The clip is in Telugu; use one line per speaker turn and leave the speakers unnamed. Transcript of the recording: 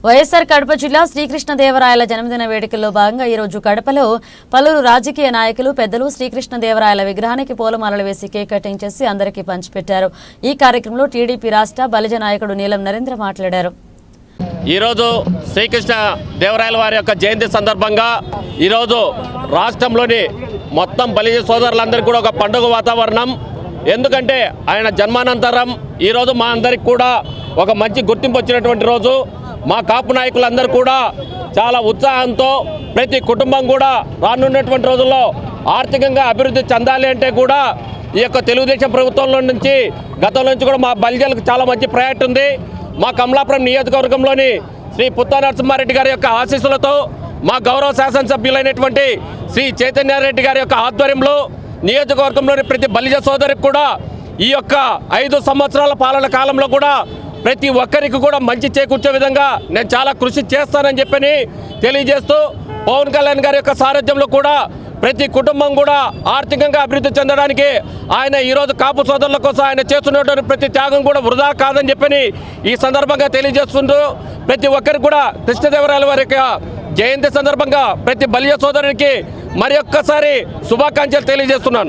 వైఎస్ఆర్ కడప జిల్లా శ్రీకృష్ణదేవరాయల జన్మదిన వేడుకల్లో భాగంగా ఈ రోజు కడపలో పలువురు రాజకీయ నాయకులు పెద్దలు శ్రీకృష్ణదేవరాయల విగ్రహానికి పూలమాలలు వేసి కేక్ కటింగ్ చేసి అందరికీ పంచిపెట్టారు। ఈ కార్యక్రమంలో టీడీపీ రాష్ట్ర బలిజ నాయకుడు నీలం నరేంద్ర మాట్లాడారు।
ఈ రోజు శ్రీకృష్ణదేవరాయల వారి యొక్క జయంతి సందర్భంగా ఈ రోజు రాష్ట్రంలోని మొత్తం బలిజ సోదరులందరికీ కూడా ఒక పండుగ వాతావరణం। ఎందుకంటే ఆయన జన్మానంతరం ఈ రోజు మా అందరికి కూడా ఒక మంచి గుర్తింపు వచ్చినటువంటి రోజు। మా కాపు నాయకులందరూ కూడా చాలా ఉత్సాహంతో ప్రతి కుటుంబం కూడా రానున్నటువంటి రోజుల్లో ఆర్థికంగా అభివృద్ధి చెందాలి అంటే కూడా ఈ యొక్క తెలుగుదేశం ప్రభుత్వంలో నుంచి గతంలో నుంచి కూడా మా బలిజలకు చాలా మంచి ప్రయారిటీ ఉంది। మా కమలాపురం నియోజకవర్గంలోని శ్రీ పుత్తా నరసింహారెడ్డి గారి యొక్క ఆశీస్సులతో మా గౌరవ శాసనసభ్యులైనటువంటి శ్రీ చైతన్యారెడ్డి గారి యొక్క ఆధ్వర్యంలో నియోజకవర్గంలోని ప్రతి బలిజ సోదరికి కూడా ఈ యొక్క 5 సంవత్సరాల పాలన కాలంలో కూడా ప్రతి ఒక్కరికి కూడా మంచి చేకూర్చే విధంగా నేను చాలా కృషి చేస్తానని చెప్పని తెలియజేస్తూ పవన్ కళ్యాణ్ గారి యొక్క సారథ్యంలో కూడా ప్రతి కుటుంబం కూడా ఆర్థికంగా అభివృద్ధి చెందడానికి ఆయన ఈరోజు కాపు సోదరుల కోసం ఆయన చేస్తున్నటువంటి ప్రతి త్యాగం కూడా వృధా కాదని చెప్పని ఈ సందర్భంగా తెలియజేస్తుంటూ ప్రతి ఒక్కరికి కూడా కృష్ణదేవరాయల వారి యొక్క జయంతి సందర్భంగా ప్రతి బలిజ సోదరునికి మరి ఒక్కసారి శుభాకాంక్షలు తెలియజేస్తున్నాను।